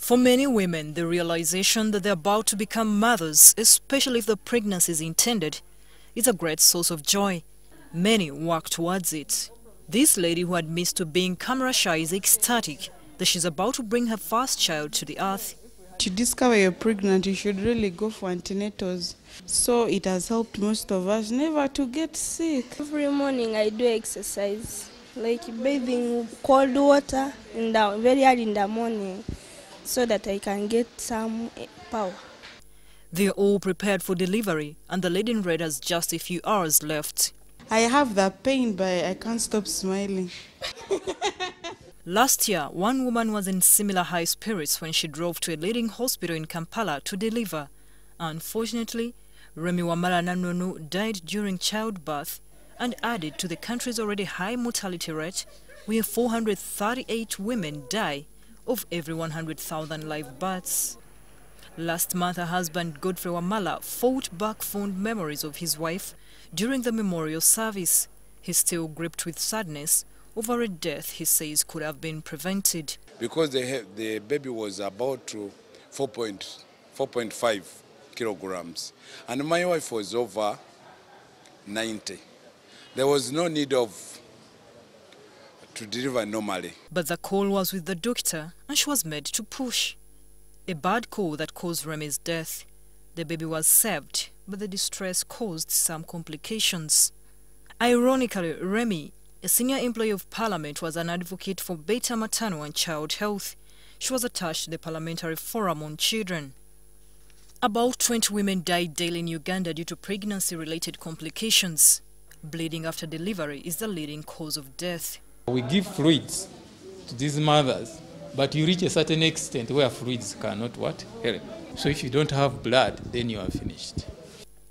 For many women, the realization that they're about to become mothers, especially if the pregnancy is intended, is a great source of joy. Many work towards it. This lady who admits to being camera shy is ecstatic that she's about to bring her first child to the earth. To discover you're pregnant, you should really go for antenatals. So it has helped most of us never to get sick. Every morning I do exercise, like bathing cold water very early in the morning, so that I can get some power. They're all prepared for delivery, and the lady in red has just a few hours left. I have the pain, but I can't stop smiling. Last year, one woman was in similar high spirits when she drove to a leading hospital in Kampala to deliver. Unfortunately, Remi Wamala Nanonu died during childbirth and added to the country's already high mortality rate, where 438 women die of every 100,000 live births. Last month, her husband Godfrey Wamala fought back fond memories of his wife during the memorial service. He's still gripped with sadness over a death he says could have been prevented. Because the baby was about to 4.5 kilograms, and my wife was over 90. There was no need to deliver normally. But the call was with the doctor, and she was made to push. A bad call that caused Remi's death. The baby was saved, but the distress caused some complications. Ironically, Remi, a senior employee of Parliament, was an advocate for better maternal and child health. She was attached to the Parliamentary Forum on Children. About 20 women died daily in Uganda due to pregnancy-related complications. Bleeding after delivery is the leading cause of death. We give fluids to these mothers, but you reach a certain extent where fluids cannot help. So if you don't have blood, then you are finished.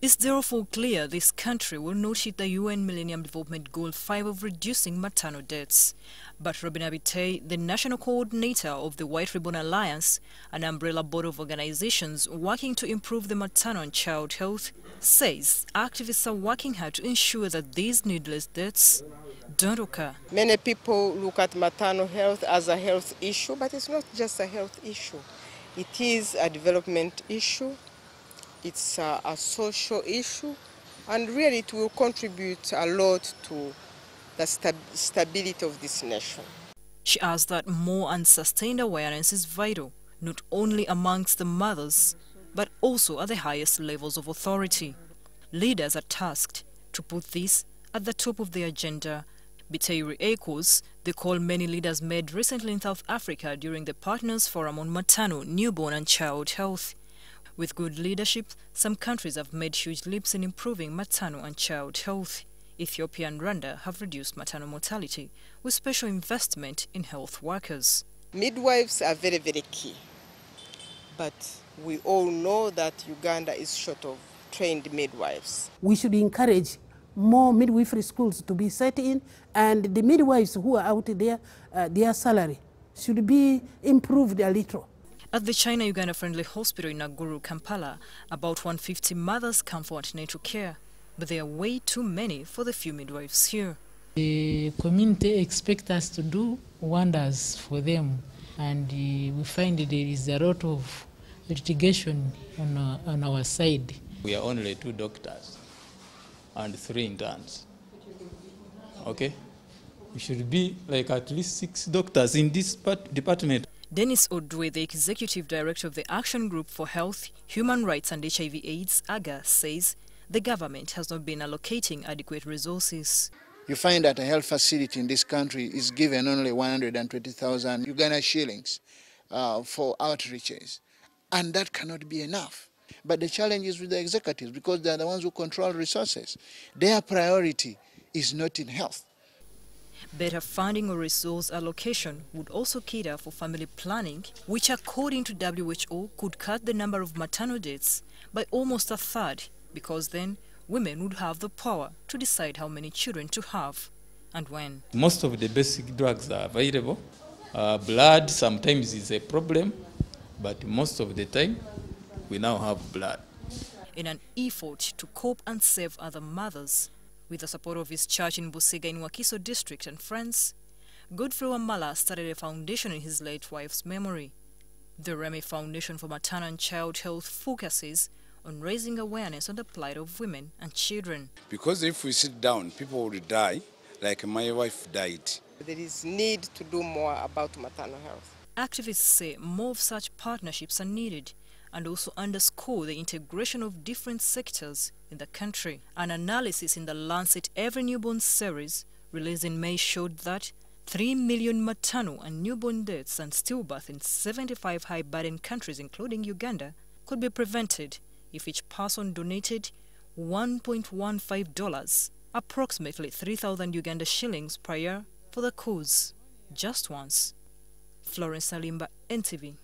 It's therefore clear this country will not hit the UN Millennium Development Goal 5 of reducing maternal deaths. But Robin Abitei, the national coordinator of the White Ribbon Alliance, an umbrella board of organizations working to improve the maternal and child health, says activists are working hard to ensure that these needless deaths don't occur. Many people look at maternal health as a health issue, but it's not just a health issue. It is a development issue. It's a social issue, and really it will contribute a lot to the stability of this nation. She adds that more and sustained awareness is vital, not only amongst the mothers, but also at the highest levels of authority. Leaders are tasked to put this at the top of the agenda. Bitei echoes the call many leaders made recently in South Africa during the Partners Forum on Maternal, Newborn and Child Health. With good leadership, some countries have made huge leaps in improving maternal and child health. Ethiopia and Rwanda have reduced maternal mortality with special investment in health workers. Midwives are very, very key. But we all know that Uganda is short of trained midwives. We should encourage more midwifery schools to be set in, and the midwives who are out there, their salary should be improved a little. At the China-Uganda Friendly Hospital in Naguru, Kampala, about 150 mothers come for antenatal care, but there are way too many for the few midwives here. The community expects us to do wonders for them, and we find there is a lot of litigation on our side. We are only 2 doctors and 3 interns. Okay? We should be like at least 6 doctors in this department. Dennis Odwe, the Executive Director of the Action Group for Health, Human Rights and HIV/AIDS, AGA, says the government has not been allocating adequate resources. You find that a health facility in this country is given only 120,000 Uganda shillings for outreaches, and that cannot be enough. But the challenge is with the executives, because they are the ones who control resources. Their priority is not in health. Better funding or resource allocation would also cater for family planning, which according to WHO could cut the number of maternal deaths by almost a third, because then women would have the power to decide how many children to have and when. Most of the basic drugs are available. Blood sometimes is a problem, but most of the time we now have blood. In an effort to cope and save other mothers, with the support of his church in Busega in Wakiso district and friends, Godfrey Wamala started a foundation in his late wife's memory. The Remy Foundation for Maternal and Child Health focuses on raising awareness on the plight of women and children. Because if we sit down, people will die like my wife died. There is need to do more about maternal health. Activists say more of such partnerships are needed and also underscore the integration of different sectors in the country. An analysis in the Lancet Every Newborn series released in May showed that 3 million maternal and newborn deaths and stillbirth in 75 high-burden countries, including Uganda, could be prevented if each person donated $1.15, approximately 3,000 Uganda shillings per year, for the cause, just once. Florence Salimba, NTV.